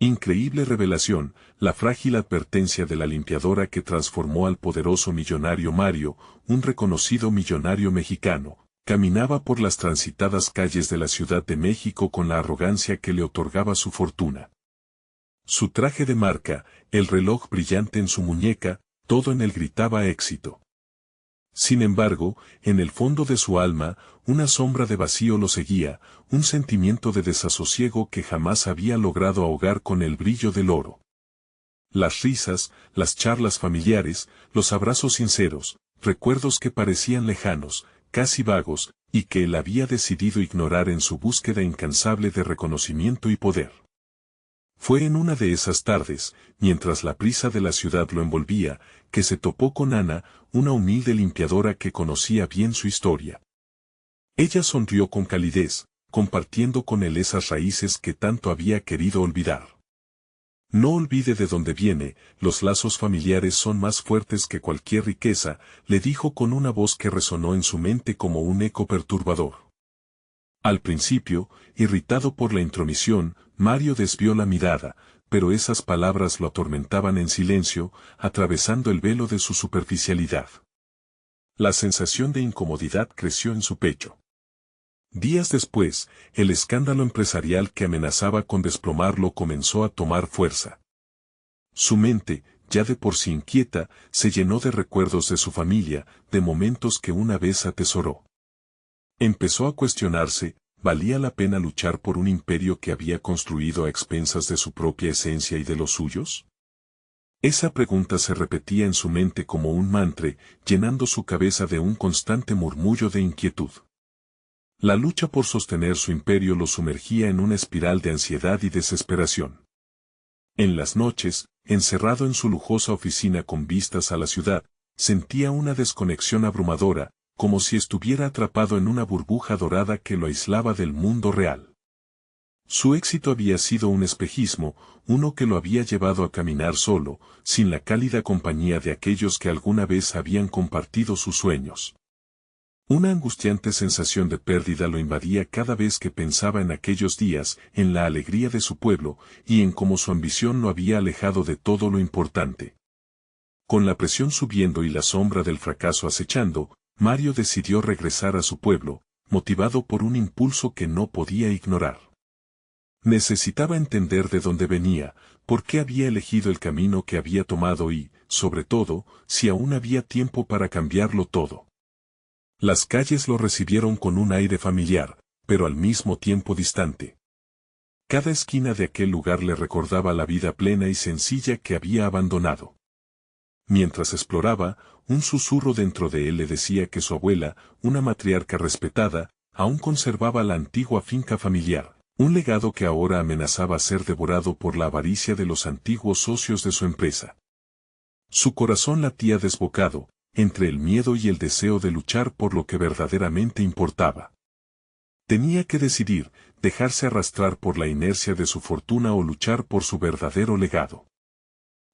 Increíble revelación, la frágil advertencia de la limpiadora que transformó al poderoso millonario Mario, un reconocido millonario mexicano, caminaba por las transitadas calles de la Ciudad de México con la arrogancia que le otorgaba su fortuna. Su traje de marca, el reloj brillante en su muñeca, todo en él gritaba éxito. Sin embargo, en el fondo de su alma, una sombra de vacío lo seguía, un sentimiento de desasosiego que jamás había logrado ahogar con el brillo del oro. Las risas, las charlas familiares, los abrazos sinceros, recuerdos que parecían lejanos, casi vagos, y que él había decidido ignorar en su búsqueda incansable de reconocimiento y poder. Fue en una de esas tardes, mientras la prisa de la ciudad lo envolvía, que se topó con Ana, una humilde limpiadora que conocía bien su historia. Ella sonrió con calidez, compartiendo con él esas raíces que tanto había querido olvidar. No olvide de dónde viene, los lazos familiares son más fuertes que cualquier riqueza, le dijo con una voz que resonó en su mente como un eco perturbador. Al principio, irritado por la intromisión, Mario desvió la mirada, pero esas palabras lo atormentaban en silencio, atravesando el velo de su superficialidad. La sensación de incomodidad creció en su pecho. Días después, el escándalo empresarial que amenazaba con desplomarlo comenzó a tomar fuerza. Su mente, ya de por sí inquieta, se llenó de recuerdos de su familia, de momentos que una vez atesoró. Empezó a cuestionarse, ¿valía la pena luchar por un imperio que había construido a expensas de su propia esencia y de los suyos? Esa pregunta se repetía en su mente como un mantra, llenando su cabeza de un constante murmullo de inquietud. La lucha por sostener su imperio lo sumergía en una espiral de ansiedad y desesperación. En las noches, encerrado en su lujosa oficina con vistas a la ciudad, sentía una desconexión abrumadora, como si estuviera atrapado en una burbuja dorada que lo aislaba del mundo real. Su éxito había sido un espejismo, uno que lo había llevado a caminar solo, sin la cálida compañía de aquellos que alguna vez habían compartido sus sueños. Una angustiante sensación de pérdida lo invadía cada vez que pensaba en aquellos días, en la alegría de su pueblo, y en cómo su ambición lo había alejado de todo lo importante. Con la presión subiendo y la sombra del fracaso acechando, Mario decidió regresar a su pueblo, motivado por un impulso que no podía ignorar. Necesitaba entender de dónde venía, por qué había elegido el camino que había tomado y, sobre todo, si aún había tiempo para cambiarlo todo. Las calles lo recibieron con un aire familiar, pero al mismo tiempo distante. Cada esquina de aquel lugar le recordaba la vida plena y sencilla que había abandonado. Mientras exploraba, un susurro dentro de él le decía que su abuela, una matriarca respetada, aún conservaba la antigua finca familiar, un legado que ahora amenazaba ser devorado por la avaricia de los antiguos socios de su empresa. Su corazón latía desbocado, entre el miedo y el deseo de luchar por lo que verdaderamente importaba. Tenía que decidir, dejarse arrastrar por la inercia de su fortuna o luchar por su verdadero legado.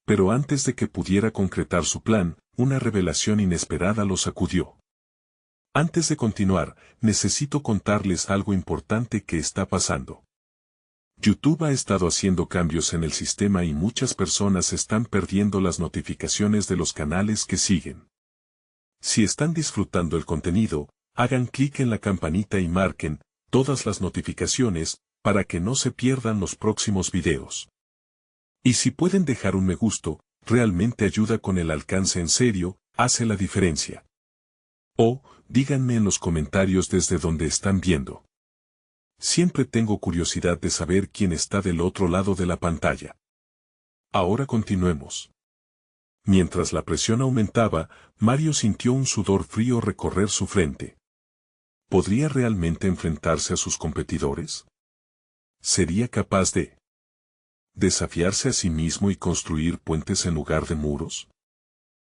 Pero antes de que pudiera concretar su plan, una revelación inesperada lo sacudió. Antes de continuar, necesito contarles algo importante que está pasando. YouTube ha estado haciendo cambios en el sistema y muchas personas están perdiendo las notificaciones de los canales que siguen. Si están disfrutando el contenido, hagan clic en la campanita y marquen todas las notificaciones para que no se pierdan los próximos videos. Y si pueden dejar un me gusta, realmente ayuda con el alcance en serio, hace la diferencia. O, díganme en los comentarios desde donde están viendo. Siempre tengo curiosidad de saber quién está del otro lado de la pantalla. Ahora continuemos. Mientras la presión aumentaba, Mario sintió un sudor frío recorrer su frente. ¿Podría realmente enfrentarse a sus competidores? ¿Sería capaz de desafiarse a sí mismo y construir puentes en lugar de muros?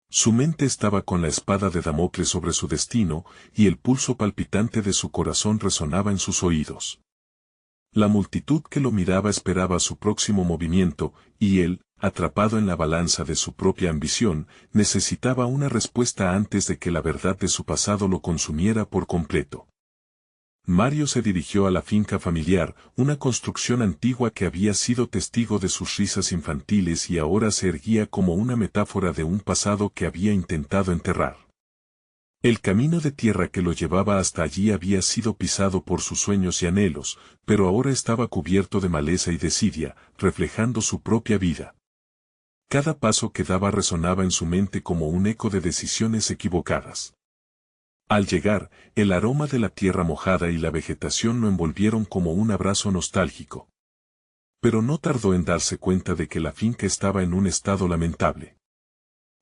Su mente estaba con la espada de Damocles sobre su destino, y el pulso palpitante de su corazón resonaba en sus oídos. La multitud que lo miraba esperaba su próximo movimiento, y él, atrapado en la balanza de su propia ambición, necesitaba una respuesta antes de que la verdad de su pasado lo consumiera por completo. Mario se dirigió a la finca familiar, una construcción antigua que había sido testigo de sus risas infantiles y ahora se erguía como una metáfora de un pasado que había intentado enterrar. El camino de tierra que lo llevaba hasta allí había sido pisado por sus sueños y anhelos, pero ahora estaba cubierto de maleza y desidia, reflejando su propia vida. Cada paso que daba resonaba en su mente como un eco de decisiones equivocadas. Al llegar, el aroma de la tierra mojada y la vegetación lo envolvieron como un abrazo nostálgico. Pero no tardó en darse cuenta de que la finca estaba en un estado lamentable.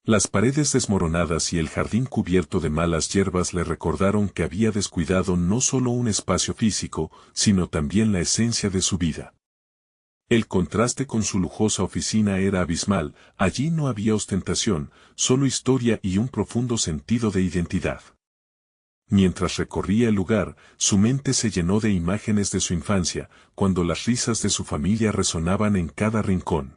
Las paredes desmoronadas y el jardín cubierto de malas hierbas le recordaron que había descuidado no solo un espacio físico, sino también la esencia de su vida. El contraste con su lujosa oficina era abismal, allí no había ostentación, solo historia y un profundo sentido de identidad. Mientras recorría el lugar, su mente se llenó de imágenes de su infancia, cuando las risas de su familia resonaban en cada rincón.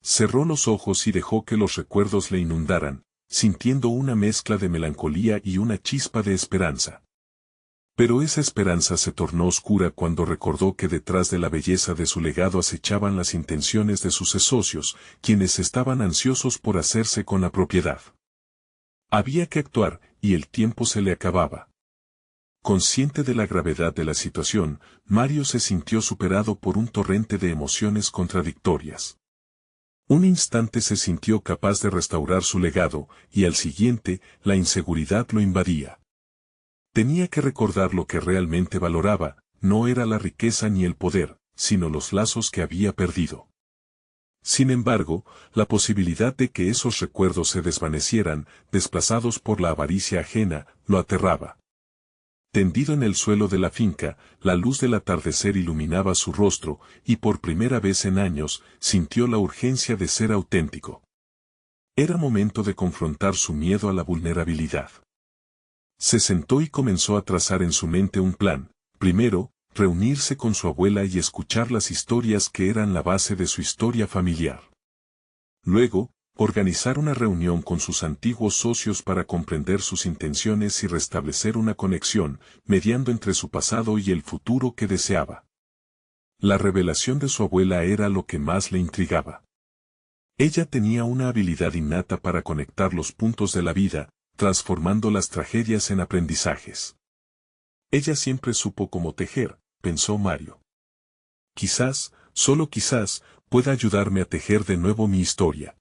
Cerró los ojos y dejó que los recuerdos le inundaran, sintiendo una mezcla de melancolía y una chispa de esperanza. Pero esa esperanza se tornó oscura cuando recordó que detrás de la belleza de su legado acechaban las intenciones de sus socios, quienes estaban ansiosos por hacerse con la propiedad. Había que actuar, y el tiempo se le acababa. Consciente de la gravedad de la situación, Mario se sintió superado por un torrente de emociones contradictorias. Un instante se sintió capaz de restaurar su legado, y al siguiente, la inseguridad lo invadía. Tenía que recordar lo que realmente valoraba, no era la riqueza ni el poder, sino los lazos que había perdido. Sin embargo, la posibilidad de que esos recuerdos se desvanecieran, desplazados por la avaricia ajena, lo aterraba. Tendido en el suelo de la finca, la luz del atardecer iluminaba su rostro, y por primera vez en años, sintió la urgencia de ser auténtico. Era momento de confrontar su miedo a la vulnerabilidad. Se sentó y comenzó a trazar en su mente un plan. Primero, reunirse con su abuela y escuchar las historias que eran la base de su historia familiar. Luego, organizar una reunión con sus antiguos socios para comprender sus intenciones y restablecer una conexión, mediando entre su pasado y el futuro que deseaba. La revelación de su abuela era lo que más le intrigaba. Ella tenía una habilidad innata para conectar los puntos de la vida, transformando las tragedias en aprendizajes. Ella siempre supo cómo tejer, pensó Mario. Quizás, solo quizás, pueda ayudarme a tejer de nuevo mi historia.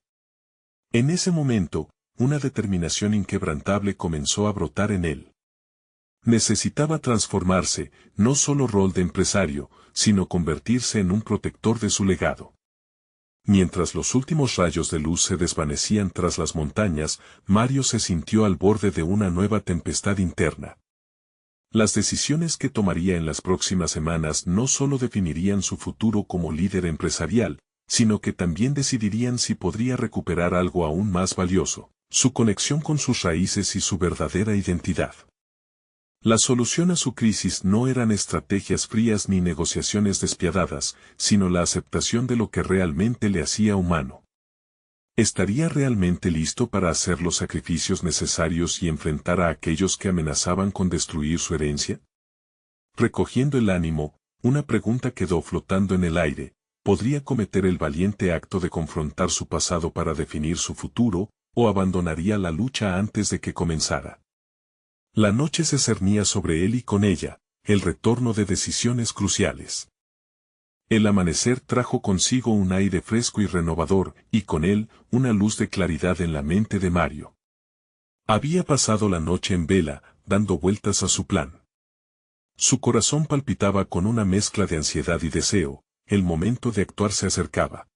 En ese momento, una determinación inquebrantable comenzó a brotar en él. Necesitaba transformarse, no solo rol de empresario, sino convertirse en un protector de su legado. Mientras los últimos rayos de luz se desvanecían tras las montañas, Mario se sintió al borde de una nueva tempestad interna. Las decisiones que tomaría en las próximas semanas no solo definirían su futuro como líder empresarial, sino que también decidirían si podría recuperar algo aún más valioso, su conexión con sus raíces y su verdadera identidad. La solución a su crisis no eran estrategias frías ni negociaciones despiadadas, sino la aceptación de lo que realmente le hacía humano. ¿Estaría realmente listo para hacer los sacrificios necesarios y enfrentar a aquellos que amenazaban con destruir su herencia? Recogiendo el ánimo, una pregunta quedó flotando en el aire: ¿podría cometer el valiente acto de confrontar su pasado para definir su futuro, o abandonaría la lucha antes de que comenzara? La noche se cernía sobre él y con ella, el retorno de decisiones cruciales. El amanecer trajo consigo un aire fresco y renovador, y con él, una luz de claridad en la mente de Mario. Había pasado la noche en vela, dando vueltas a su plan. Su corazón palpitaba con una mezcla de ansiedad y deseo, el momento de actuar se acercaba.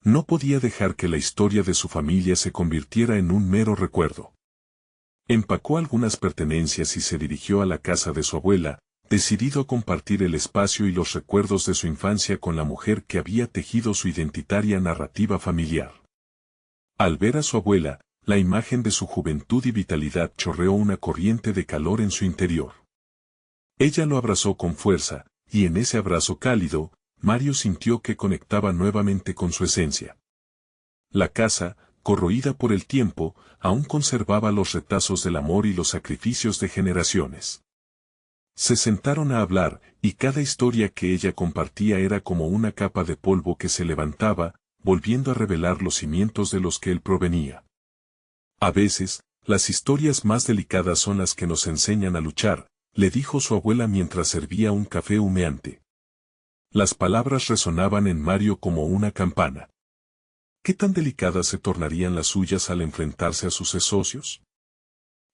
No podía dejar que la historia de su familia se convirtiera en un mero recuerdo. Empacó algunas pertenencias y se dirigió a la casa de su abuela, decidido a compartir el espacio y los recuerdos de su infancia con la mujer que había tejido su identitaria narrativa familiar. Al ver a su abuela, la imagen de su juventud y vitalidad chorreó una corriente de calor en su interior. Ella lo abrazó con fuerza, y en ese abrazo cálido, Mario sintió que conectaba nuevamente con su esencia. La casa, corroída por el tiempo, aún conservaba los retazos del amor y los sacrificios de generaciones. Se sentaron a hablar, y cada historia que ella compartía era como una capa de polvo que se levantaba, volviendo a revelar los cimientos de los que él provenía. A veces, las historias más delicadas son las que nos enseñan a luchar, le dijo su abuela mientras servía un café humeante. Las palabras resonaban en Mario como una campana. ¿Qué tan delicadas se tornarían las suyas al enfrentarse a sus socios?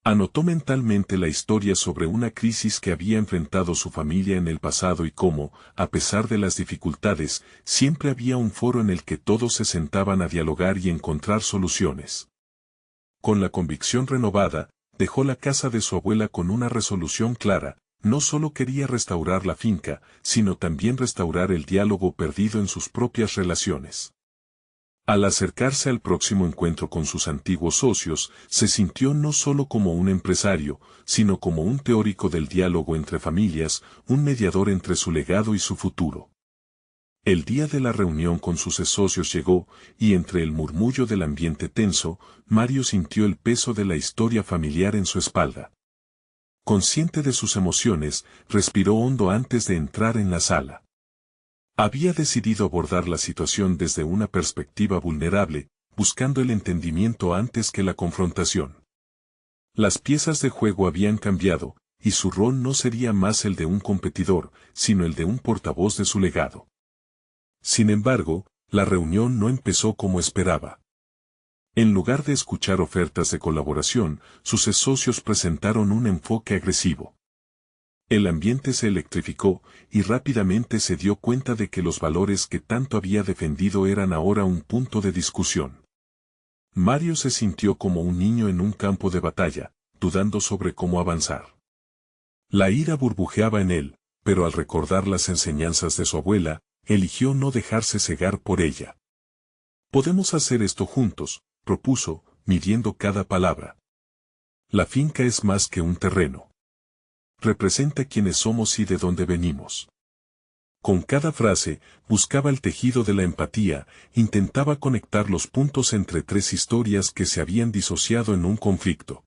Anotó mentalmente la historia sobre una crisis que había enfrentado su familia en el pasado y cómo, a pesar de las dificultades, siempre había un foro en el que todos se sentaban a dialogar y encontrar soluciones. Con la convicción renovada, dejó la casa de su abuela con una resolución clara: no solo quería restaurar la finca, sino también restaurar el diálogo perdido en sus propias relaciones. Al acercarse al próximo encuentro con sus antiguos socios, se sintió no solo como un empresario, sino como un teórico del diálogo entre familias, un mediador entre su legado y su futuro. El día de la reunión con sus socios llegó, y entre el murmullo del ambiente tenso, Mario sintió el peso de la historia familiar en su espalda. Consciente de sus emociones, respiró hondo antes de entrar en la sala. Había decidido abordar la situación desde una perspectiva vulnerable, buscando el entendimiento antes que la confrontación. Las piezas de juego habían cambiado, y su rol no sería más el de un competidor, sino el de un portavoz de su legado. Sin embargo, la reunión no empezó como esperaba. En lugar de escuchar ofertas de colaboración, sus socios presentaron un enfoque agresivo. El ambiente se electrificó, y rápidamente se dio cuenta de que los valores que tanto había defendido eran ahora un punto de discusión. Mario se sintió como un niño en un campo de batalla, dudando sobre cómo avanzar. La ira burbujeaba en él, pero al recordar las enseñanzas de su abuela, eligió no dejarse cegar por ella. «Podemos hacer esto juntos», propuso, midiendo cada palabra. «La finca es más que un terreno. Representa quiénes somos y de dónde venimos». Con cada frase, buscaba el tejido de la empatía, intentaba conectar los puntos entre tres historias que se habían disociado en un conflicto.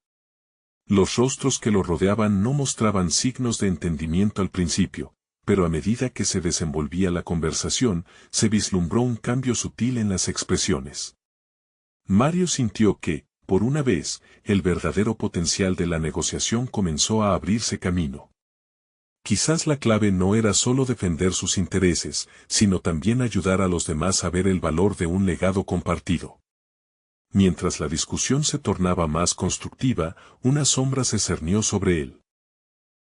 Los rostros que lo rodeaban no mostraban signos de entendimiento al principio, pero a medida que se desenvolvía la conversación, se vislumbró un cambio sutil en las expresiones. Mario sintió que, por una vez, el verdadero potencial de la negociación comenzó a abrirse camino. Quizás la clave no era solo defender sus intereses, sino también ayudar a los demás a ver el valor de un legado compartido. Mientras la discusión se tornaba más constructiva, una sombra se cernió sobre él.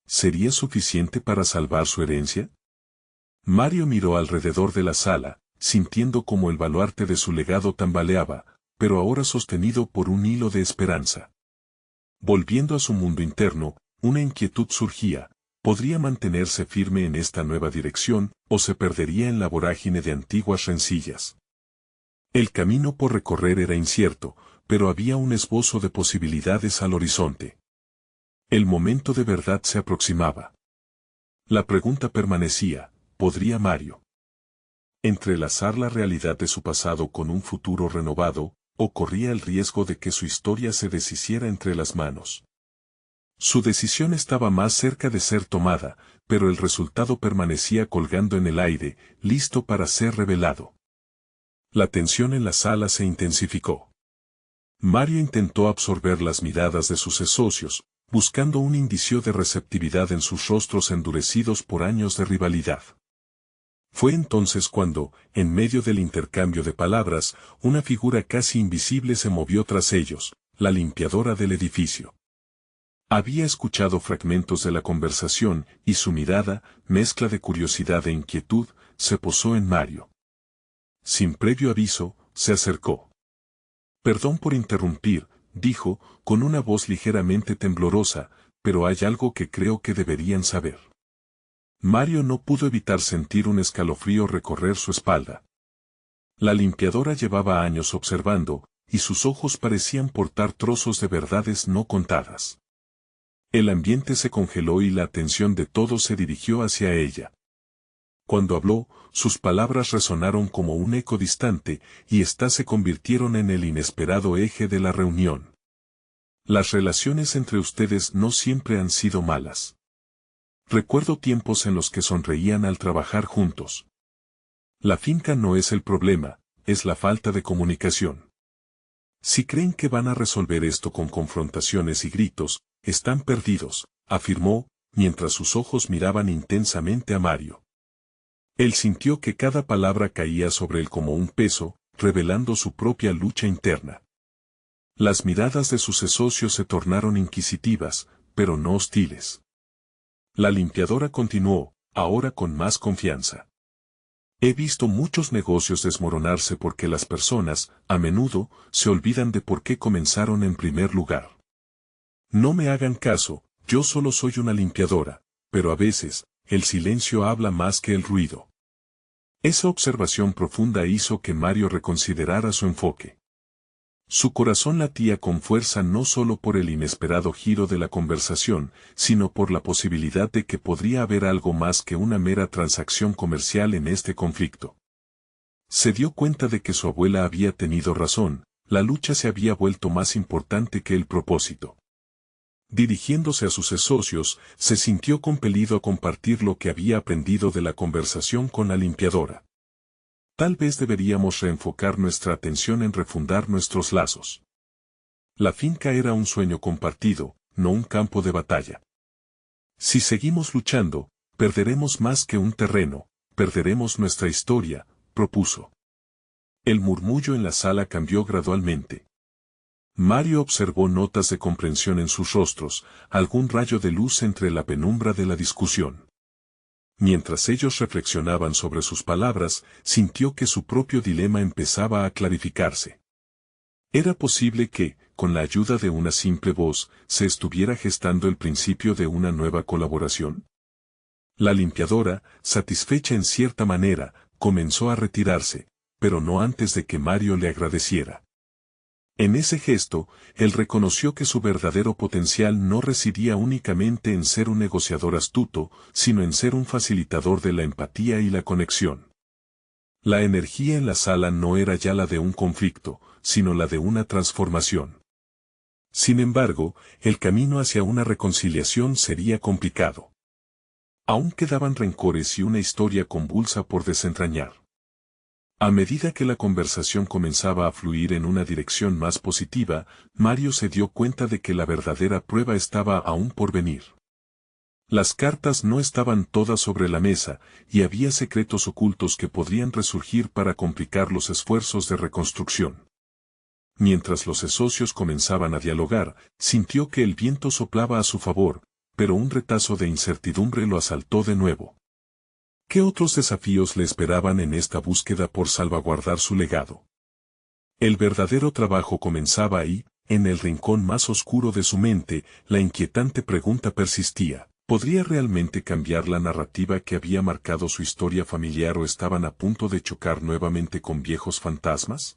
¿Sería suficiente para salvar su herencia? Mario miró alrededor de la sala, sintiendo como el baluarte de su legado tambaleaba, pero ahora sostenido por un hilo de esperanza. Volviendo a su mundo interno, una inquietud surgía: ¿podría mantenerse firme en esta nueva dirección, o se perdería en la vorágine de antiguas rencillas? El camino por recorrer era incierto, pero había un esbozo de posibilidades al horizonte. El momento de verdad se aproximaba. La pregunta permanecía: ¿podría Mario entrelazar la realidad de su pasado con un futuro renovado, o corría el riesgo de que su historia se deshiciera entre las manos? Su decisión estaba más cerca de ser tomada, pero el resultado permanecía colgando en el aire, listo para ser revelado. La tensión en la sala se intensificó. Mario intentó absorber las miradas de sus socios, buscando un indicio de receptividad en sus rostros endurecidos por años de rivalidad. Fue entonces cuando, en medio del intercambio de palabras, una figura casi invisible se movió tras ellos, la limpiadora del edificio. Había escuchado fragmentos de la conversación, y su mirada, mezcla de curiosidad e inquietud, se posó en Mario. Sin previo aviso, se acercó. «Perdón por interrumpir», dijo, con una voz ligeramente temblorosa, «pero hay algo que creo que deberían saber». Mario no pudo evitar sentir un escalofrío recorrer su espalda. La limpiadora llevaba años observando, y sus ojos parecían portar trozos de verdades no contadas. El ambiente se congeló y la atención de todos se dirigió hacia ella. Cuando habló, sus palabras resonaron como un eco distante, y éstas se convirtieron en el inesperado eje de la reunión. «Las relaciones entre ustedes no siempre han sido malas. Recuerdo tiempos en los que sonreían al trabajar juntos. La finca no es el problema, es la falta de comunicación. Si creen que van a resolver esto con confrontaciones y gritos, están perdidos, afirmó, mientras sus ojos miraban intensamente a Mario. Él sintió que cada palabra caía sobre él como un peso, revelando su propia lucha interna. Las miradas de sus socios se tornaron inquisitivas, pero no hostiles. La limpiadora continuó, ahora con más confianza. He visto muchos negocios desmoronarse porque las personas, a menudo, se olvidan de por qué comenzaron en primer lugar. No me hagan caso, yo solo soy una limpiadora, pero a veces, el silencio habla más que el ruido. Esa observación profunda hizo que Mario reconsiderara su enfoque. Su corazón latía con fuerza no solo por el inesperado giro de la conversación, sino por la posibilidad de que podría haber algo más que una mera transacción comercial en este conflicto. Se dio cuenta de que su abuela había tenido razón, la lucha se había vuelto más importante que el propósito. Dirigiéndose a sus socios, se sintió compelido a compartir lo que había aprendido de la conversación con la limpiadora. Tal vez deberíamos reenfocar nuestra atención en refundar nuestros lazos. La finca era un sueño compartido, no un campo de batalla. Si seguimos luchando, perderemos más que un terreno, perderemos nuestra historia, propuso. El murmullo en la sala cambió gradualmente. Mario observó notas de comprensión en sus rostros, algún rayo de luz entre la penumbra de la discusión. Mientras ellos reflexionaban sobre sus palabras, sintió que su propio dilema empezaba a clarificarse. Era posible que, con la ayuda de una simple voz, se estuviera gestando el principio de una nueva colaboración. La limpiadora, satisfecha en cierta manera, comenzó a retirarse, pero no antes de que Mario le agradeciera. En ese gesto, él reconoció que su verdadero potencial no residía únicamente en ser un negociador astuto, sino en ser un facilitador de la empatía y la conexión. La energía en la sala no era ya la de un conflicto, sino la de una transformación. Sin embargo, el camino hacia una reconciliación sería complicado. Aún quedaban rencores y una historia convulsa por desentrañar. A medida que la conversación comenzaba a fluir en una dirección más positiva, Mario se dio cuenta de que la verdadera prueba estaba aún por venir. Las cartas no estaban todas sobre la mesa, y había secretos ocultos que podrían resurgir para complicar los esfuerzos de reconstrucción. Mientras los socios comenzaban a dialogar, sintió que el viento soplaba a su favor, pero un retazo de incertidumbre lo asaltó de nuevo. ¿Qué otros desafíos le esperaban en esta búsqueda por salvaguardar su legado? El verdadero trabajo comenzaba ahí, en el rincón más oscuro de su mente, la inquietante pregunta persistía. ¿Podría realmente cambiar la narrativa que había marcado su historia familiar o estaban a punto de chocar nuevamente con viejos fantasmas?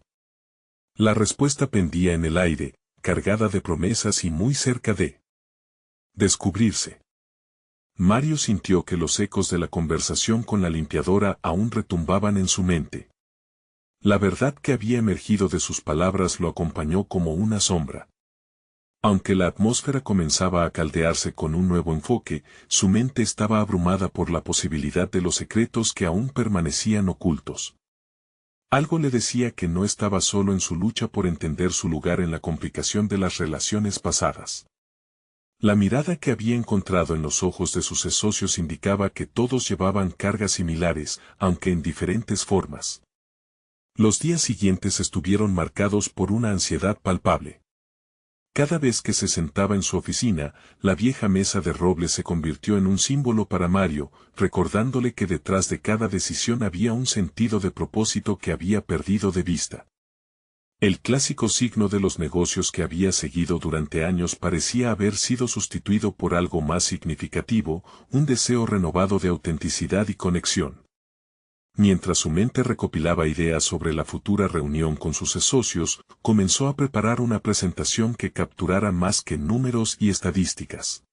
La respuesta pendía en el aire, cargada de promesas y muy cerca de descubrirse. Mario sintió que los ecos de la conversación con la limpiadora aún retumbaban en su mente. La verdad que había emergido de sus palabras lo acompañó como una sombra. Aunque la atmósfera comenzaba a caldearse con un nuevo enfoque, su mente estaba abrumada por la posibilidad de los secretos que aún permanecían ocultos. Algo le decía que no estaba solo en su lucha por entender su lugar en la complicación de las relaciones pasadas. La mirada que había encontrado en los ojos de sus socios indicaba que todos llevaban cargas similares, aunque en diferentes formas. Los días siguientes estuvieron marcados por una ansiedad palpable. Cada vez que se sentaba en su oficina, la vieja mesa de roble se convirtió en un símbolo para Mario, recordándole que detrás de cada decisión había un sentido de propósito que había perdido de vista. El clásico signo de los negocios que había seguido durante años parecía haber sido sustituido por algo más significativo, un deseo renovado de autenticidad y conexión. Mientras su mente recopilaba ideas sobre la futura reunión con sus socios, comenzó a preparar una presentación que capturara más que números y estadísticas.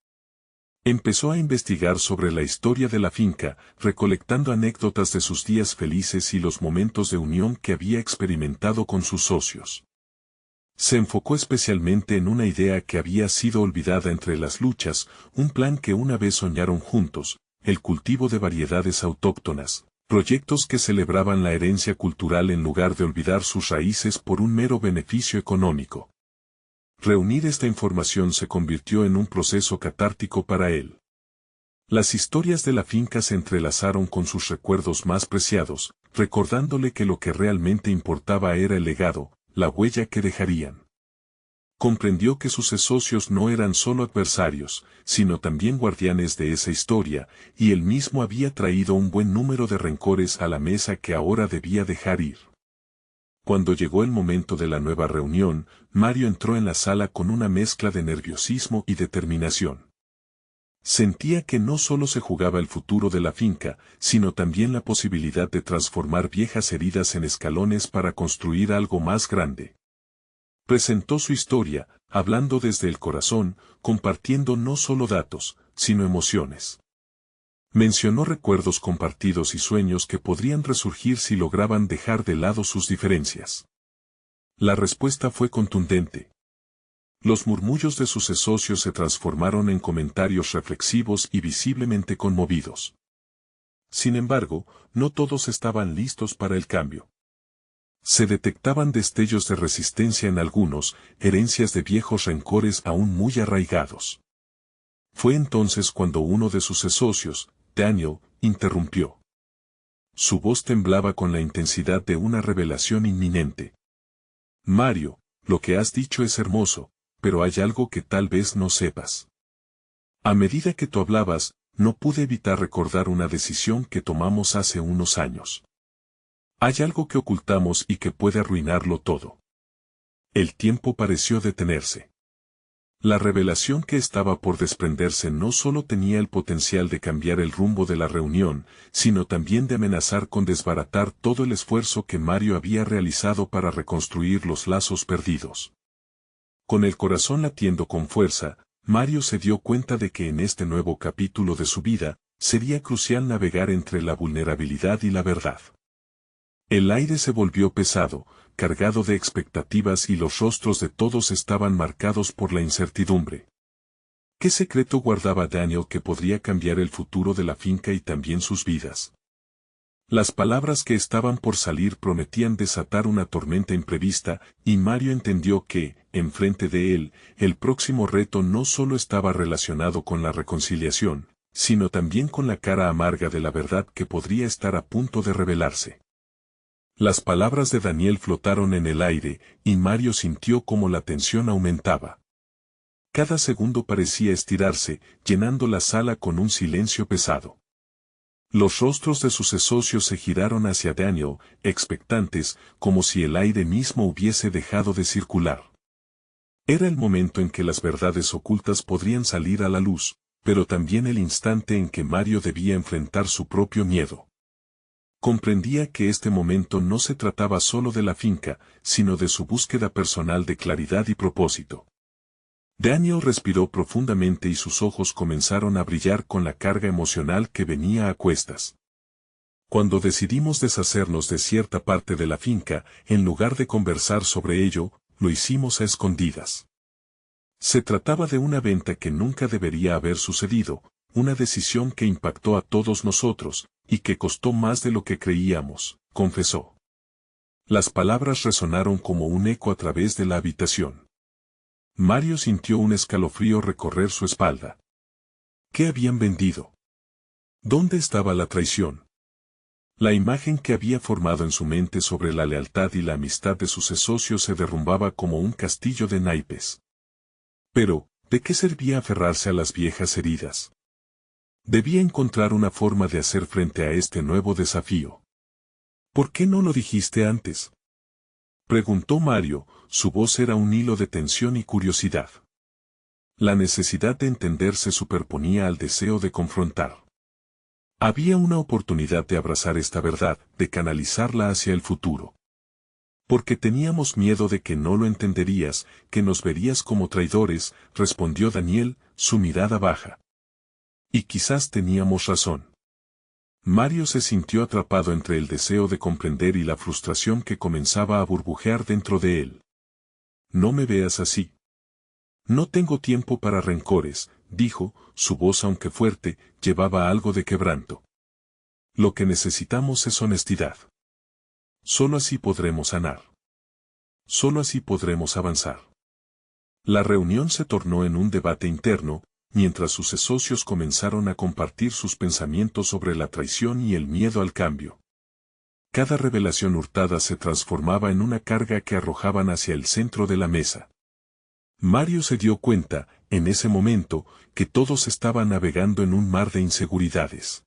Empezó a investigar sobre la historia de la finca, recolectando anécdotas de sus días felices y los momentos de unión que había experimentado con sus socios. Se enfocó especialmente en una idea que había sido olvidada entre las luchas, un plan que una vez soñaron juntos, el cultivo de variedades autóctonas, proyectos que celebraban la herencia cultural en lugar de olvidar sus raíces por un mero beneficio económico. Reunir esta información se convirtió en un proceso catártico para él. Las historias de la finca se entrelazaron con sus recuerdos más preciados, recordándole que lo que realmente importaba era el legado, la huella que dejarían. Comprendió que sus socios no eran solo adversarios, sino también guardianes de esa historia, y él mismo había traído un buen número de rencores a la mesa que ahora debía dejar ir. Cuando llegó el momento de la nueva reunión, Mario entró en la sala con una mezcla de nerviosismo y determinación. Sentía que no solo se jugaba el futuro de la finca, sino también la posibilidad de transformar viejas heridas en escalones para construir algo más grande. Presentó su historia, hablando desde el corazón, compartiendo no solo datos, sino emociones. Mencionó recuerdos compartidos y sueños que podrían resurgir si lograban dejar de lado sus diferencias. La respuesta fue contundente. Los murmullos de sus socios se transformaron en comentarios reflexivos y visiblemente conmovidos. Sin embargo, no todos estaban listos para el cambio. Se detectaban destellos de resistencia en algunos, herencias de viejos rencores aún muy arraigados. Fue entonces cuando uno de sus socios, Daniel, interrumpió. Su voz temblaba con la intensidad de una revelación inminente. Mario, lo que has dicho es hermoso, pero hay algo que tal vez no sepas. A medida que tú hablabas, no pude evitar recordar una decisión que tomamos hace unos años. Hay algo que ocultamos y que puede arruinarlo todo. El tiempo pareció detenerse. La revelación que estaba por desprenderse no solo tenía el potencial de cambiar el rumbo de la reunión, sino también de amenazar con desbaratar todo el esfuerzo que Mario había realizado para reconstruir los lazos perdidos. Con el corazón latiendo con fuerza, Mario se dio cuenta de que en este nuevo capítulo de su vida, sería crucial navegar entre la vulnerabilidad y la verdad. El aire se volvió pesado, cargado de expectativas y los rostros de todos estaban marcados por la incertidumbre. ¿Qué secreto guardaba Daniel que podría cambiar el futuro de la finca y también sus vidas? Las palabras que estaban por salir prometían desatar una tormenta imprevista, y Mario entendió que, enfrente de él, el próximo reto no solo estaba relacionado con la reconciliación, sino también con la cara amarga de la verdad que podría estar a punto de revelarse. Las palabras de Daniel flotaron en el aire, y Mario sintió cómo la tensión aumentaba. Cada segundo parecía estirarse, llenando la sala con un silencio pesado. Los rostros de sus socios se giraron hacia Daniel, expectantes, como si el aire mismo hubiese dejado de circular. Era el momento en que las verdades ocultas podrían salir a la luz, pero también el instante en que Mario debía enfrentar su propio miedo. Comprendía que este momento no se trataba solo de la finca, sino de su búsqueda personal de claridad y propósito. Daniel respiró profundamente y sus ojos comenzaron a brillar con la carga emocional que venía a cuestas. Cuando decidimos deshacernos de cierta parte de la finca, en lugar de conversar sobre ello, lo hicimos a escondidas. Se trataba de una venta que nunca debería haber sucedido, una decisión que impactó a todos nosotros, y que costó más de lo que creíamos, confesó. Las palabras resonaron como un eco a través de la habitación. Mario sintió un escalofrío recorrer su espalda. ¿Qué habían vendido? ¿Dónde estaba la traición? La imagen que había formado en su mente sobre la lealtad y la amistad de sus socios se derrumbaba como un castillo de naipes. Pero, ¿de qué servía aferrarse a las viejas heridas? Debía encontrar una forma de hacer frente a este nuevo desafío. ¿Por qué no lo dijiste antes?, preguntó Mario, su voz era un hilo de tensión y curiosidad. La necesidad de entender se superponía al deseo de confrontar. Había una oportunidad de abrazar esta verdad, de canalizarla hacia el futuro. Porque teníamos miedo de que no lo entenderías, que nos verías como traidores, respondió Daniel, su mirada baja. Y quizás teníamos razón. Mario se sintió atrapado entre el deseo de comprender y la frustración que comenzaba a burbujear dentro de él. No me veas así. No tengo tiempo para rencores, dijo, su voz aunque fuerte, llevaba algo de quebranto. Lo que necesitamos es honestidad. Solo así podremos sanar. Solo así podremos avanzar. La reunión se tornó en un debate interno, mientras sus socios comenzaron a compartir sus pensamientos sobre la traición y el miedo al cambio. Cada revelación hurtada se transformaba en una carga que arrojaban hacia el centro de la mesa. Mario se dio cuenta, en ese momento, que todos estaban navegando en un mar de inseguridades.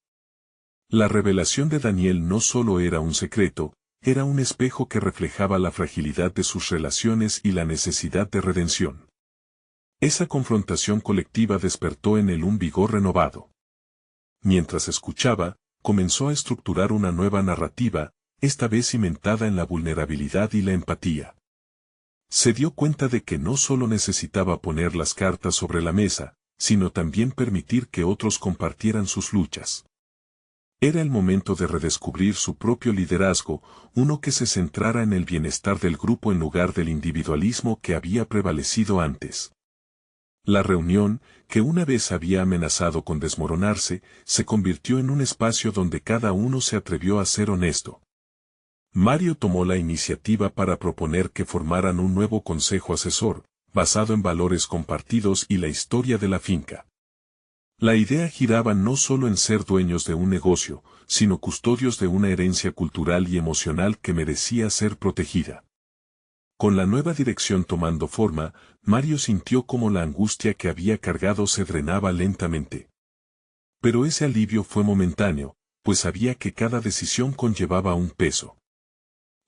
La revelación de Daniel no solo era un secreto, era un espejo que reflejaba la fragilidad de sus relaciones y la necesidad de redención. Esa confrontación colectiva despertó en él un vigor renovado. Mientras escuchaba, comenzó a estructurar una nueva narrativa, esta vez cimentada en la vulnerabilidad y la empatía. Se dio cuenta de que no solo necesitaba poner las cartas sobre la mesa, sino también permitir que otros compartieran sus luchas. Era el momento de redescubrir su propio liderazgo, uno que se centrara en el bienestar del grupo en lugar del individualismo que había prevalecido antes. La reunión, que una vez había amenazado con desmoronarse, se convirtió en un espacio donde cada uno se atrevió a ser honesto. Mario tomó la iniciativa para proponer que formaran un nuevo consejo asesor, basado en valores compartidos y la historia de la finca. La idea giraba no solo en ser dueños de un negocio, sino custodios de una herencia cultural y emocional que merecía ser protegida. Con la nueva dirección tomando forma, Mario sintió como la angustia que había cargado se drenaba lentamente. Pero ese alivio fue momentáneo, pues sabía que cada decisión conllevaba un peso.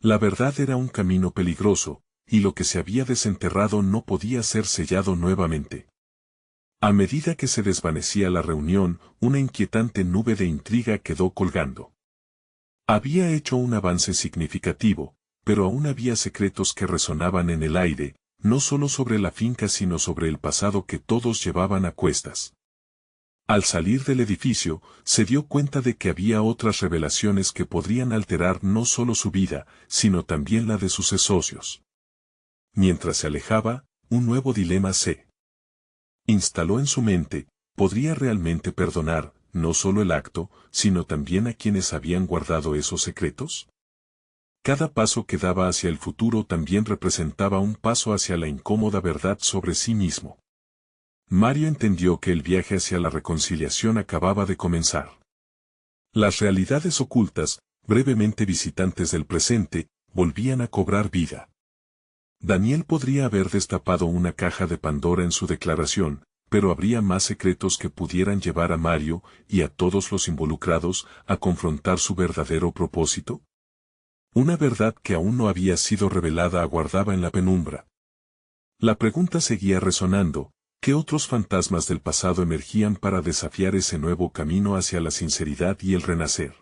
La verdad era un camino peligroso, y lo que se había desenterrado no podía ser sellado nuevamente. A medida que se desvanecía la reunión, una inquietante nube de intriga quedó colgando. Había hecho un avance significativo, pero aún había secretos que resonaban en el aire, no solo sobre la finca sino sobre el pasado que todos llevaban a cuestas. Al salir del edificio, se dio cuenta de que había otras revelaciones que podrían alterar no solo su vida, sino también la de sus socios. Mientras se alejaba, un nuevo dilema se instaló en su mente: ¿podría realmente perdonar, no solo el acto, sino también a quienes habían guardado esos secretos? Cada paso que daba hacia el futuro también representaba un paso hacia la incómoda verdad sobre sí mismo. Mario entendió que el viaje hacia la reconciliación acababa de comenzar. Las realidades ocultas, brevemente visitantes del presente, volvían a cobrar vida. Daniel podría haber destapado una caja de Pandora en su declaración, pero habría más secretos que pudieran llevar a Mario, y a todos los involucrados, a confrontar su verdadero propósito. Una verdad que aún no había sido revelada aguardaba en la penumbra. La pregunta seguía resonando: ¿qué otros fantasmas del pasado emergían para desafiar ese nuevo camino hacia la sinceridad y el renacer?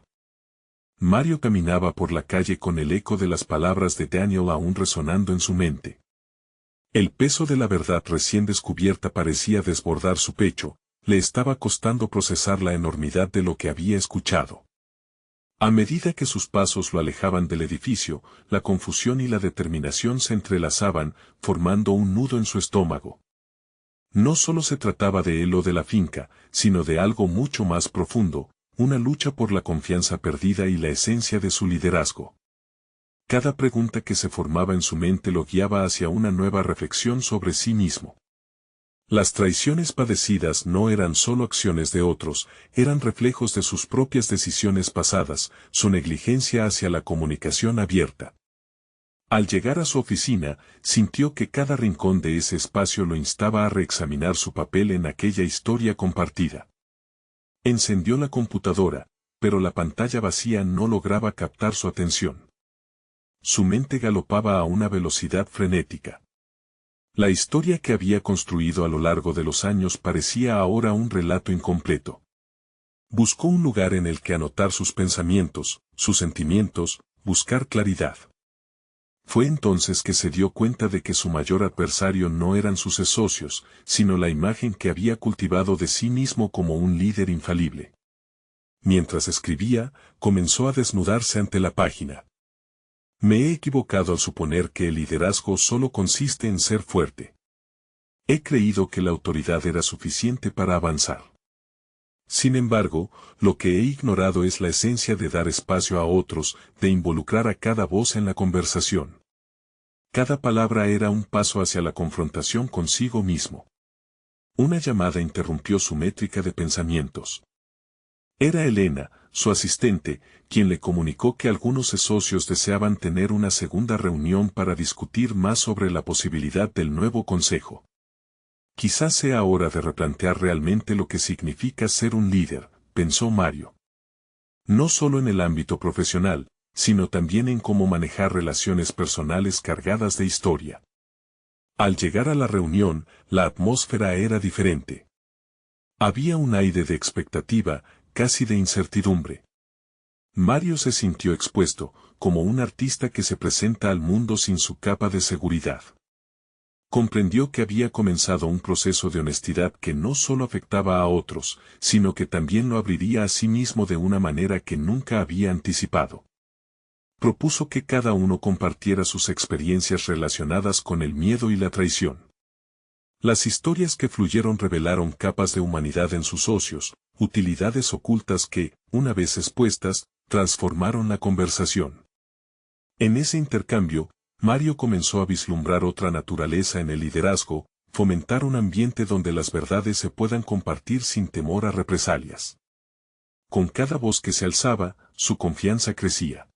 Mario caminaba por la calle con el eco de las palabras de Daniel aún resonando en su mente. El peso de la verdad recién descubierta parecía desbordar su pecho, le estaba costando procesar la enormidad de lo que había escuchado. A medida que sus pasos lo alejaban del edificio, la confusión y la determinación se entrelazaban, formando un nudo en su estómago. No solo se trataba de él o de la finca, sino de algo mucho más profundo, una lucha por la confianza perdida y la esencia de su liderazgo. Cada pregunta que se formaba en su mente lo guiaba hacia una nueva reflexión sobre sí mismo. Las traiciones padecidas no eran solo acciones de otros, eran reflejos de sus propias decisiones pasadas, su negligencia hacia la comunicación abierta. Al llegar a su oficina, sintió que cada rincón de ese espacio lo instaba a reexaminar su papel en aquella historia compartida. Encendió la computadora, pero la pantalla vacía no lograba captar su atención. Su mente galopaba a una velocidad frenética. La historia que había construido a lo largo de los años parecía ahora un relato incompleto. Buscó un lugar en el que anotar sus pensamientos, sus sentimientos, buscar claridad. Fue entonces que se dio cuenta de que su mayor adversario no eran sus socios, sino la imagen que había cultivado de sí mismo como un líder infalible. Mientras escribía, comenzó a desnudarse ante la página. Me he equivocado al suponer que el liderazgo solo consiste en ser fuerte. He creído que la autoridad era suficiente para avanzar. Sin embargo, lo que he ignorado es la esencia de dar espacio a otros, de involucrar a cada voz en la conversación. Cada palabra era un paso hacia la confrontación consigo mismo. Una llamada interrumpió su métrica de pensamientos. Era Elena, su asistente, quien le comunicó que algunos socios deseaban tener una segunda reunión para discutir más sobre la posibilidad del nuevo consejo. Quizás sea hora de replantear realmente lo que significa ser un líder, pensó Mario. No solo en el ámbito profesional, sino también en cómo manejar relaciones personales cargadas de historia. Al llegar a la reunión, la atmósfera era diferente. Había un aire de expectativa, casi de incertidumbre. Mario se sintió expuesto, como un artista que se presenta al mundo sin su capa de seguridad. Comprendió que había comenzado un proceso de honestidad que no solo afectaba a otros, sino que también lo abriría a sí mismo de una manera que nunca había anticipado. Propuso que cada uno compartiera sus experiencias relacionadas con el miedo y la traición. Las historias que fluyeron revelaron capas de humanidad en sus socios, utilidades ocultas que, una vez expuestas, transformaron la conversación. En ese intercambio, Mario comenzó a vislumbrar otra naturaleza en el liderazgo, fomentar un ambiente donde las verdades se puedan compartir sin temor a represalias. Con cada voz que se alzaba, su confianza crecía.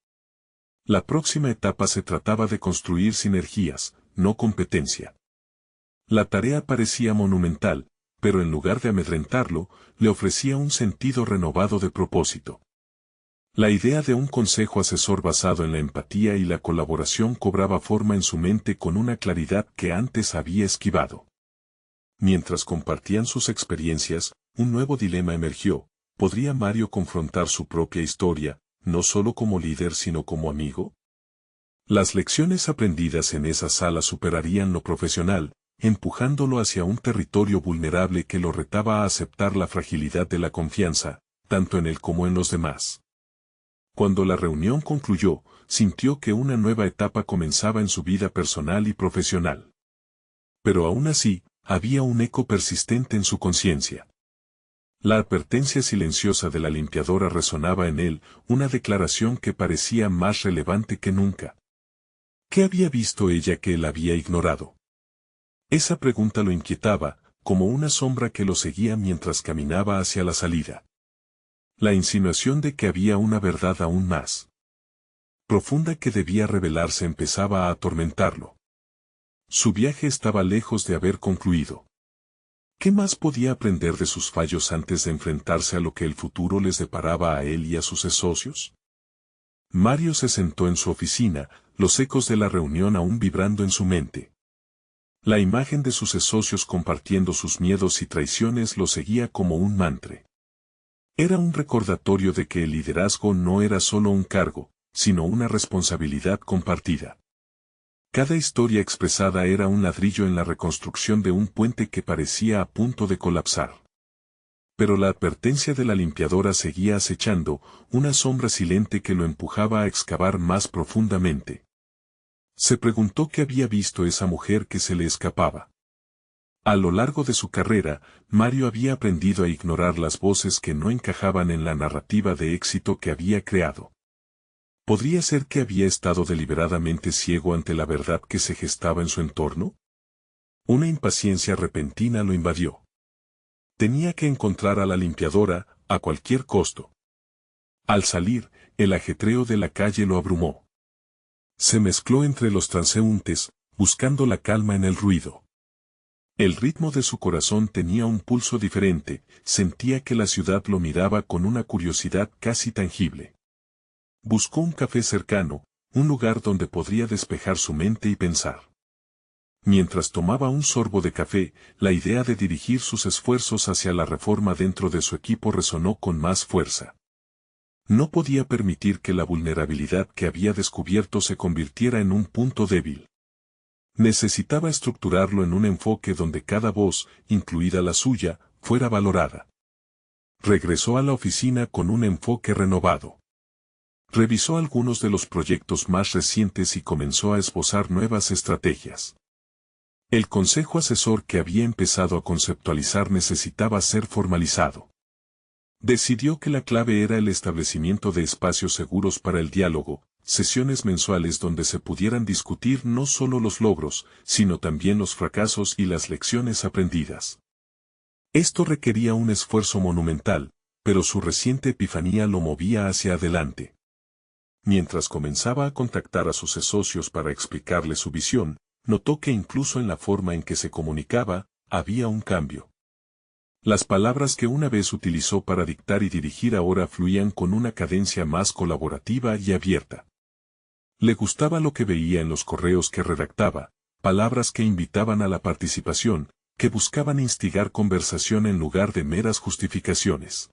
La próxima etapa se trataba de construir sinergias, no competencia. La tarea parecía monumental, pero en lugar de amedrentarlo, le ofrecía un sentido renovado de propósito. La idea de un consejo asesor basado en la empatía y la colaboración cobraba forma en su mente con una claridad que antes había esquivado. Mientras compartían sus experiencias, un nuevo dilema emergió: ¿podría Mario confrontar su propia historia, no solo como líder sino como amigo? Las lecciones aprendidas en esa sala superarían lo profesional, empujándolo hacia un territorio vulnerable que lo retaba a aceptar la fragilidad de la confianza, tanto en él como en los demás. Cuando la reunión concluyó, sintió que una nueva etapa comenzaba en su vida personal y profesional. Pero aún así, había un eco persistente en su conciencia. La advertencia silenciosa de la limpiadora resonaba en él, una declaración que parecía más relevante que nunca. ¿Qué había visto ella que él había ignorado? Esa pregunta lo inquietaba, como una sombra que lo seguía mientras caminaba hacia la salida. La insinuación de que había una verdad aún más profunda que debía revelarse empezaba a atormentarlo. Su viaje estaba lejos de haber concluido. ¿Qué más podía aprender de sus fallos antes de enfrentarse a lo que el futuro les deparaba a él y a sus socios? Mario se sentó en su oficina, los ecos de la reunión aún vibrando en su mente. La imagen de sus socios compartiendo sus miedos y traiciones lo seguía como un mantra. Era un recordatorio de que el liderazgo no era solo un cargo, sino una responsabilidad compartida. Cada historia expresada era un ladrillo en la reconstrucción de un puente que parecía a punto de colapsar. Pero la advertencia de la limpiadora seguía acechando, una sombra silente que lo empujaba a excavar más profundamente. Se preguntó qué había visto esa mujer que se le escapaba. A lo largo de su carrera, Mario había aprendido a ignorar las voces que no encajaban en la narrativa de éxito que había creado. ¿Podría ser que había estado deliberadamente ciego ante la verdad que se gestaba en su entorno? Una impaciencia repentina lo invadió. Tenía que encontrar a la limpiadora, a cualquier costo. Al salir, el ajetreo de la calle lo abrumó. Se mezcló entre los transeúntes, buscando la calma en el ruido. El ritmo de su corazón tenía un pulso diferente, sentía que la ciudad lo miraba con una curiosidad casi tangible. Buscó un café cercano, un lugar donde podría despejar su mente y pensar. Mientras tomaba un sorbo de café, la idea de dirigir sus esfuerzos hacia la reforma dentro de su equipo resonó con más fuerza. No podía permitir que la vulnerabilidad que había descubierto se convirtiera en un punto débil. Necesitaba estructurarlo en un enfoque donde cada voz, incluida la suya, fuera valorada. Regresó a la oficina con un enfoque renovado. Revisó algunos de los proyectos más recientes y comenzó a esbozar nuevas estrategias. El consejo asesor que había empezado a conceptualizar necesitaba ser formalizado. Decidió que la clave era el establecimiento de espacios seguros para el diálogo, sesiones mensuales donde se pudieran discutir no solo los logros, sino también los fracasos y las lecciones aprendidas. Esto requería un esfuerzo monumental, pero su reciente epifanía lo movía hacia adelante. Mientras comenzaba a contactar a sus socios para explicarle su visión, notó que incluso en la forma en que se comunicaba, había un cambio. Las palabras que una vez utilizó para dictar y dirigir ahora fluían con una cadencia más colaborativa y abierta. Le gustaba lo que veía en los correos que redactaba, palabras que invitaban a la participación, que buscaban instigar conversación en lugar de meras justificaciones.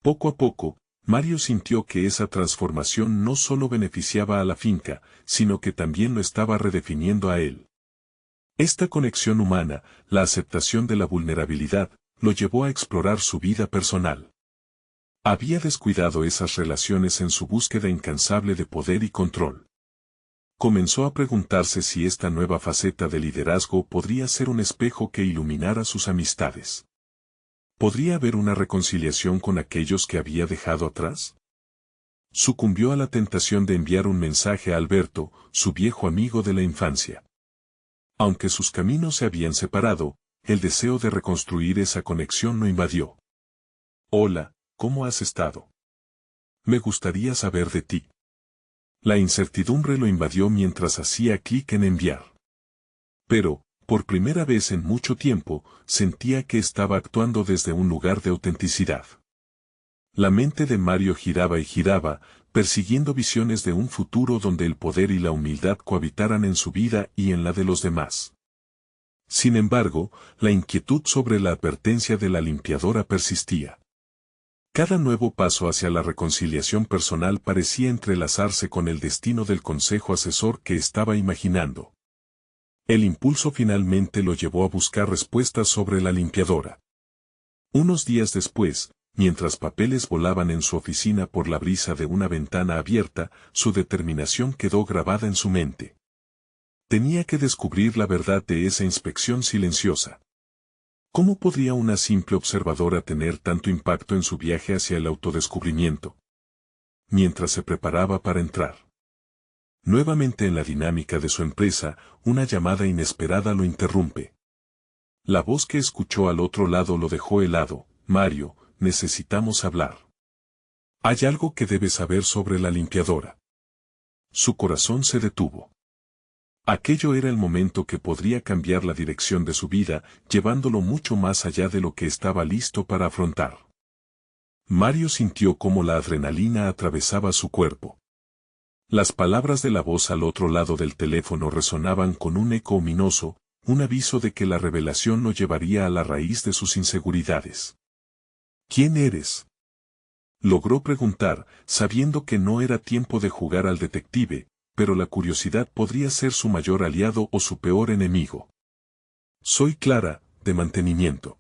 Poco a poco, Mario sintió que esa transformación no solo beneficiaba a la finca, sino que también lo estaba redefiniendo a él. Esta conexión humana, la aceptación de la vulnerabilidad, lo llevó a explorar su vida personal. Había descuidado esas relaciones en su búsqueda incansable de poder y control. Comenzó a preguntarse si esta nueva faceta de liderazgo podría ser un espejo que iluminara sus amistades. ¿Podría haber una reconciliación con aquellos que había dejado atrás? Sucumbió a la tentación de enviar un mensaje a Alberto, su viejo amigo de la infancia. Aunque sus caminos se habían separado, el deseo de reconstruir esa conexión lo invadió. Hola, ¿cómo has estado? Me gustaría saber de ti. La incertidumbre lo invadió mientras hacía clic en enviar. Pero, por primera vez en mucho tiempo, sentía que estaba actuando desde un lugar de autenticidad. La mente de Mario giraba y giraba, persiguiendo visiones de un futuro donde el poder y la humildad cohabitaran en su vida y en la de los demás. Sin embargo, la inquietud sobre la advertencia de la limpiadora persistía. Cada nuevo paso hacia la reconciliación personal parecía entrelazarse con el destino del consejo asesor que estaba imaginando. El impulso finalmente lo llevó a buscar respuestas sobre la limpiadora. Unos días después, mientras papeles volaban en su oficina por la brisa de una ventana abierta, su determinación quedó grabada en su mente. Tenía que descubrir la verdad de esa inspección silenciosa. ¿Cómo podría una simple observadora tener tanto impacto en su viaje hacia el autodescubrimiento? Mientras se preparaba para entrar nuevamente en la dinámica de su empresa, una llamada inesperada lo interrumpe. La voz que escuchó al otro lado lo dejó helado. Mario, necesitamos hablar. Hay algo que debes saber sobre la limpiadora. Su corazón se detuvo. Aquello era el momento que podría cambiar la dirección de su vida, llevándolo mucho más allá de lo que estaba listo para afrontar. Mario sintió cómo la adrenalina atravesaba su cuerpo. Las palabras de la voz al otro lado del teléfono resonaban con un eco ominoso, un aviso de que la revelación lo llevaría a la raíz de sus inseguridades. ¿Quién eres? Logró preguntar, sabiendo que no era tiempo de jugar al detective, pero la curiosidad podría ser su mayor aliado o su peor enemigo. Soy Clara, de mantenimiento.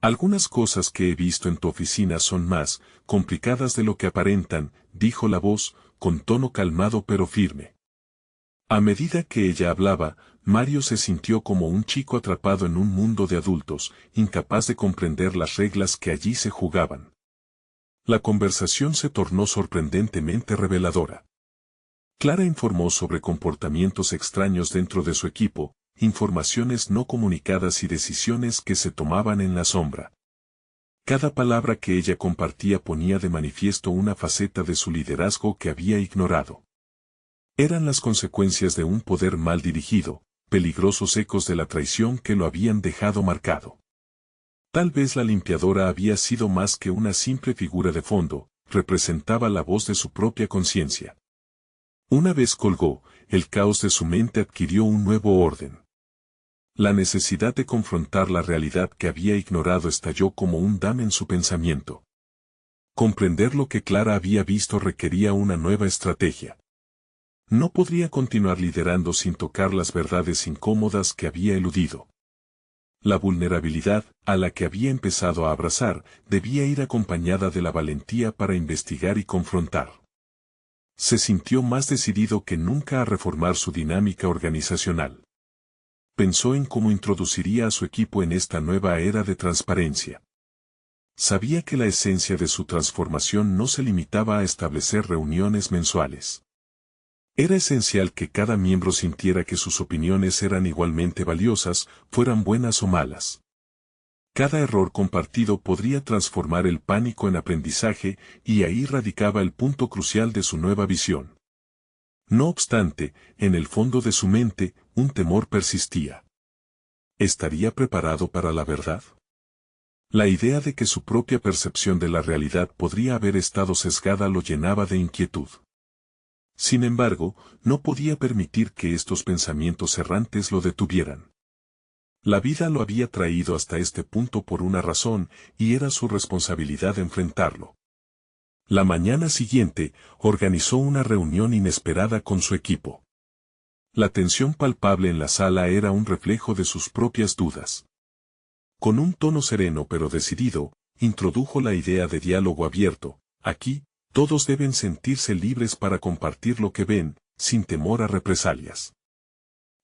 Algunas cosas que he visto en tu oficina son más complicadas de lo que aparentan, dijo la voz, con tono calmado pero firme. A medida que ella hablaba, Mario se sintió como un chico atrapado en un mundo de adultos, incapaz de comprender las reglas que allí se jugaban. La conversación se tornó sorprendentemente reveladora. Clara informó sobre comportamientos extraños dentro de su equipo, informaciones no comunicadas y decisiones que se tomaban en la sombra. Cada palabra que ella compartía ponía de manifiesto una faceta de su liderazgo que había ignorado. Eran las consecuencias de un poder mal dirigido, peligrosos ecos de la traición que lo habían dejado marcado. Tal vez la limpiadora había sido más que una simple figura de fondo, representaba la voz de su propia conciencia. Una vez colgó, el caos de su mente adquirió un nuevo orden. La necesidad de confrontar la realidad que había ignorado estalló como un dam en su pensamiento. Comprender lo que Clara había visto requería una nueva estrategia. No podría continuar liderando sin tocar las verdades incómodas que había eludido. La vulnerabilidad, a la que había empezado a abrazar, debía ir acompañada de la valentía para investigar y confrontar. Se sintió más decidido que nunca a reformar su dinámica organizacional. Pensó en cómo introduciría a su equipo en esta nueva era de transparencia. Sabía que la esencia de su transformación no se limitaba a establecer reuniones mensuales. Era esencial que cada miembro sintiera que sus opiniones eran igualmente valiosas, fueran buenas o malas. Cada error compartido podría transformar el pánico en aprendizaje, y ahí radicaba el punto crucial de su nueva visión. No obstante, en el fondo de su mente, un temor persistía. ¿Estaría preparado para la verdad? La idea de que su propia percepción de la realidad podría haber estado sesgada lo llenaba de inquietud. Sin embargo, no podía permitir que estos pensamientos errantes lo detuvieran. La vida lo había traído hasta este punto por una razón, y era su responsabilidad enfrentarlo. La mañana siguiente, organizó una reunión inesperada con su equipo. La tensión palpable en la sala era un reflejo de sus propias dudas. Con un tono sereno pero decidido, introdujo la idea de diálogo abierto. Aquí, todos deben sentirse libres para compartir lo que ven, sin temor a represalias.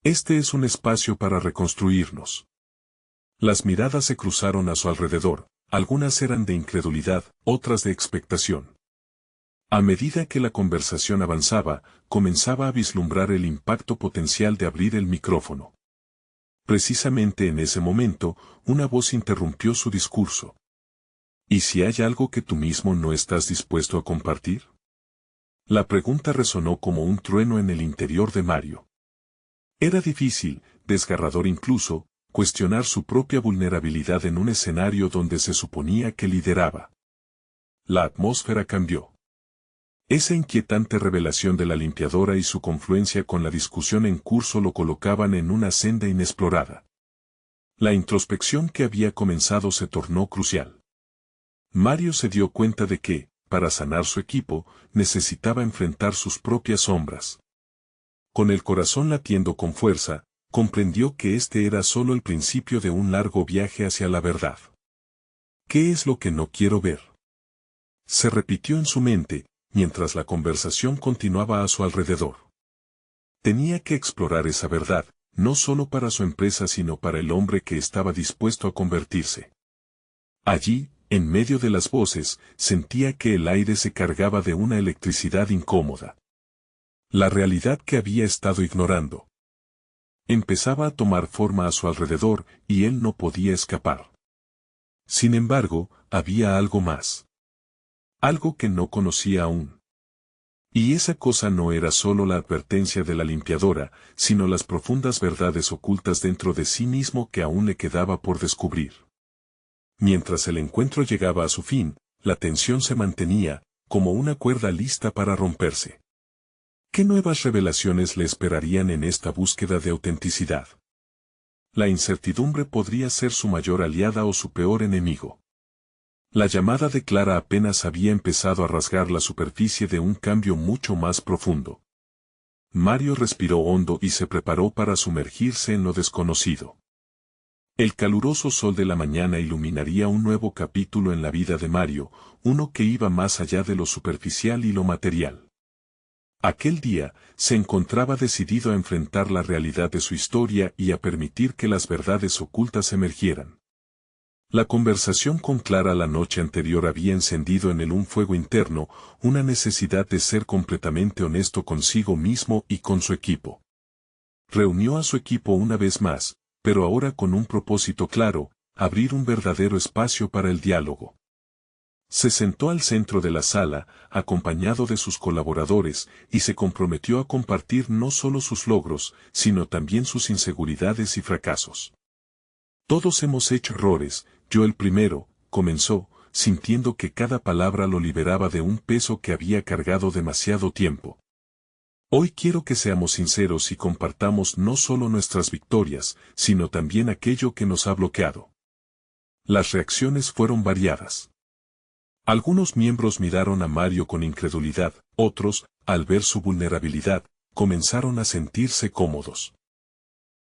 Este es un espacio para reconstruirnos. Las miradas se cruzaron a su alrededor, algunas eran de incredulidad, otras de expectación. A medida que la conversación avanzaba, comenzaba a vislumbrar el impacto potencial de abrir el micrófono. Precisamente en ese momento, una voz interrumpió su discurso. ¿Y si hay algo que tú mismo no estás dispuesto a compartir? La pregunta resonó como un trueno en el interior de Mario. Era difícil, desgarrador incluso, cuestionar su propia vulnerabilidad en un escenario donde se suponía que lideraba. La atmósfera cambió. Esa inquietante revelación de la limpiadora y su confluencia con la discusión en curso lo colocaban en una senda inexplorada. La introspección que había comenzado se tornó crucial. Mario se dio cuenta de que, para sanar su equipo, necesitaba enfrentar sus propias sombras. Con el corazón latiendo con fuerza, comprendió que este era solo el principio de un largo viaje hacia la verdad. ¿Qué es lo que no quiero ver? Se repitió en su mente, mientras la conversación continuaba a su alrededor. Tenía que explorar esa verdad, no solo para su empresa sino para el hombre que estaba dispuesto a convertirse. Allí, en medio de las voces, sentía que el aire se cargaba de una electricidad incómoda. La realidad que había estado ignorando empezaba a tomar forma a su alrededor, y él no podía escapar. Sin embargo, había algo más. Algo que no conocía aún. Y esa cosa no era solo la advertencia de la limpiadora, sino las profundas verdades ocultas dentro de sí mismo que aún le quedaba por descubrir. Mientras el encuentro llegaba a su fin, la tensión se mantenía, como una cuerda lista para romperse. ¿Qué nuevas revelaciones le esperarían en esta búsqueda de autenticidad? La incertidumbre podría ser su mayor aliada o su peor enemigo. La llamada de Clara apenas había empezado a rasgar la superficie de un cambio mucho más profundo. Mario respiró hondo y se preparó para sumergirse en lo desconocido. El caluroso sol de la mañana iluminaría un nuevo capítulo en la vida de Mario, uno que iba más allá de lo superficial y lo material. Aquel día, se encontraba decidido a enfrentar la realidad de su historia y a permitir que las verdades ocultas emergieran. La conversación con Clara la noche anterior había encendido en él un fuego interno, una necesidad de ser completamente honesto consigo mismo y con su equipo. Reunió a su equipo una vez más, pero ahora con un propósito claro, abrir un verdadero espacio para el diálogo. Se sentó al centro de la sala, acompañado de sus colaboradores, y se comprometió a compartir no solo sus logros, sino también sus inseguridades y fracasos. Todos hemos hecho errores, yo el primero, comenzó, sintiendo que cada palabra lo liberaba de un peso que había cargado demasiado tiempo. Hoy quiero que seamos sinceros y compartamos no solo nuestras victorias, sino también aquello que nos ha bloqueado. Las reacciones fueron variadas. Algunos miembros miraron a Mario con incredulidad, otros, al ver su vulnerabilidad, comenzaron a sentirse cómodos.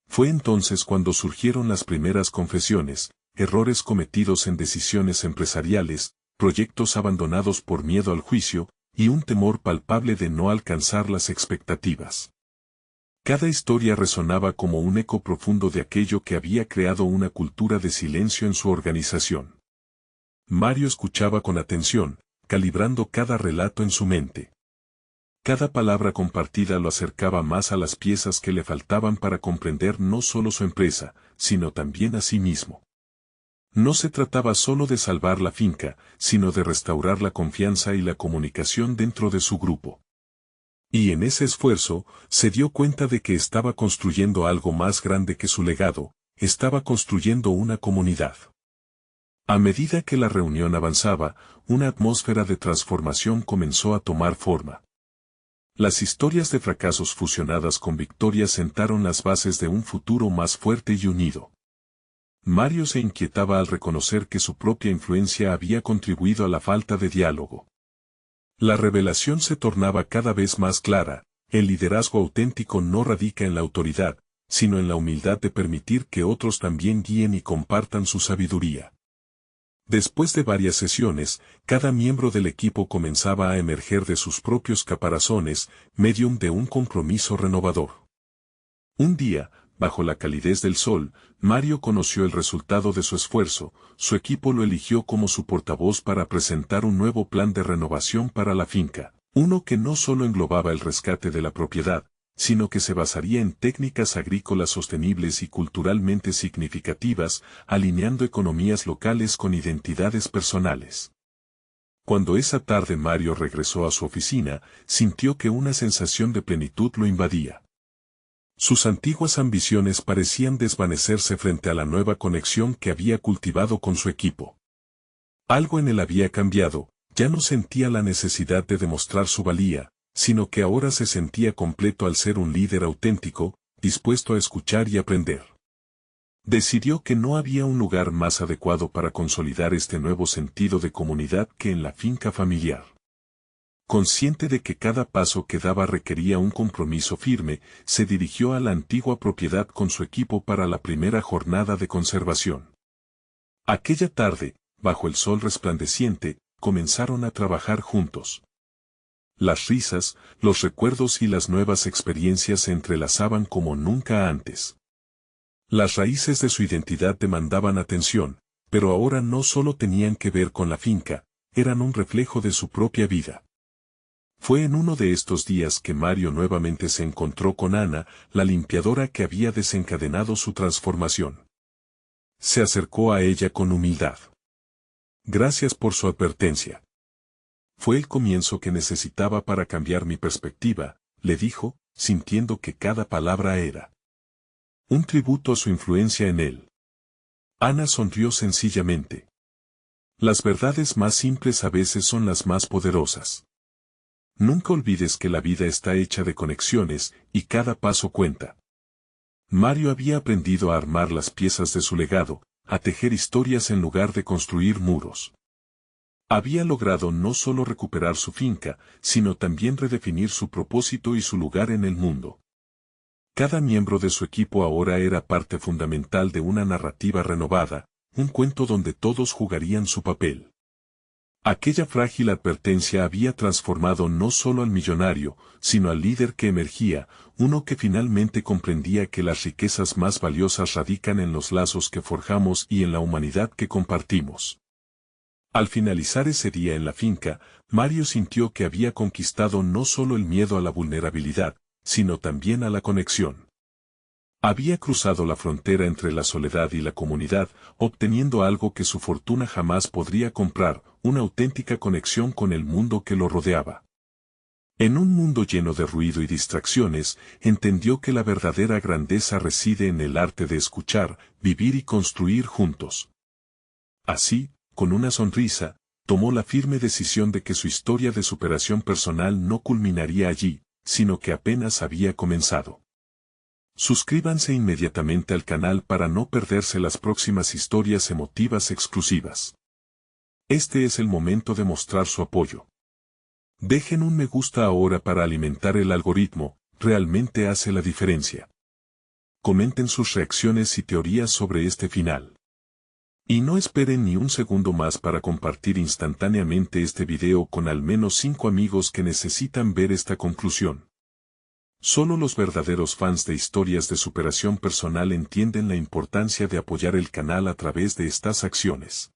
Fue entonces cuando surgieron las primeras confesiones, errores cometidos en decisiones empresariales, proyectos abandonados por miedo al juicio, y un temor palpable de no alcanzar las expectativas. Cada historia resonaba como un eco profundo de aquello que había creado una cultura de silencio en su organización. Mario escuchaba con atención, calibrando cada relato en su mente. Cada palabra compartida lo acercaba más a las piezas que le faltaban para comprender no solo su empresa, sino también a sí mismo. No se trataba solo de salvar la finca, sino de restaurar la confianza y la comunicación dentro de su grupo. Y en ese esfuerzo, se dio cuenta de que estaba construyendo algo más grande que su legado, estaba construyendo una comunidad. A medida que la reunión avanzaba, una atmósfera de transformación comenzó a tomar forma. Las historias de fracasos fusionadas con victorias sentaron las bases de un futuro más fuerte y unido. Mario se inquietaba al reconocer que su propia influencia había contribuido a la falta de diálogo. La revelación se tornaba cada vez más clara: el liderazgo auténtico no radica en la autoridad, sino en la humildad de permitir que otros también guíen y compartan su sabiduría. Después de varias sesiones, cada miembro del equipo comenzaba a emerger de sus propios caparazones, medium de un compromiso renovador. Un día, bajo la calidez del sol, Mario conoció el resultado de su esfuerzo. Su equipo lo eligió como su portavoz para presentar un nuevo plan de renovación para la finca, uno que no solo englobaba el rescate de la propiedad, sino que se basaría en técnicas agrícolas sostenibles y culturalmente significativas, alineando economías locales con identidades personales. Cuando esa tarde Mario regresó a su oficina, sintió que una sensación de plenitud lo invadía. Sus antiguas ambiciones parecían desvanecerse frente a la nueva conexión que había cultivado con su equipo. Algo en él había cambiado, ya no sentía la necesidad de demostrar su valía, sino que ahora se sentía completo al ser un líder auténtico, dispuesto a escuchar y aprender. Decidió que no había un lugar más adecuado para consolidar este nuevo sentido de comunidad que en la finca familiar. Consciente de que cada paso que daba requería un compromiso firme, se dirigió a la antigua propiedad con su equipo para la primera jornada de conservación. Aquella tarde, bajo el sol resplandeciente, comenzaron a trabajar juntos. Las risas, los recuerdos y las nuevas experiencias se entrelazaban como nunca antes. Las raíces de su identidad demandaban atención, pero ahora no solo tenían que ver con la finca, eran un reflejo de su propia vida. Fue en uno de estos días que Mario nuevamente se encontró con Ana, la limpiadora que había desencadenado su transformación. Se acercó a ella con humildad. Gracias por su advertencia. Fue el comienzo que necesitaba para cambiar mi perspectiva, le dijo, sintiendo que cada palabra era un tributo a su influencia en él. Ana sonrió sencillamente. Las verdades más simples a veces son las más poderosas. Nunca olvides que la vida está hecha de conexiones, y cada paso cuenta. Mario había aprendido a armar las piezas de su legado, a tejer historias en lugar de construir muros. Había logrado no solo recuperar su finca, sino también redefinir su propósito y su lugar en el mundo. Cada miembro de su equipo ahora era parte fundamental de una narrativa renovada, un cuento donde todos jugarían su papel. Aquella frágil advertencia había transformado no solo al millonario, sino al líder que emergía, uno que finalmente comprendía que las riquezas más valiosas radican en los lazos que forjamos y en la humanidad que compartimos. Al finalizar ese día en la finca, Mario sintió que había conquistado no solo el miedo a la vulnerabilidad, sino también a la conexión. Había cruzado la frontera entre la soledad y la comunidad, obteniendo algo que su fortuna jamás podría comprar, una auténtica conexión con el mundo que lo rodeaba. En un mundo lleno de ruido y distracciones, entendió que la verdadera grandeza reside en el arte de escuchar, vivir y construir juntos. Así, con una sonrisa, tomó la firme decisión de que su historia de superación personal no culminaría allí, sino que apenas había comenzado. Suscríbanse inmediatamente al canal para no perderse las próximas historias emotivas exclusivas. Este es el momento de mostrar su apoyo. Dejen un me gusta ahora para alimentar el algoritmo, realmente hace la diferencia. Comenten sus reacciones y teorías sobre este final. Y no esperen ni un segundo más para compartir instantáneamente este video con al menos 5 amigos que necesitan ver esta conclusión. Solo los verdaderos fans de historias de superación personal entienden la importancia de apoyar el canal a través de estas acciones.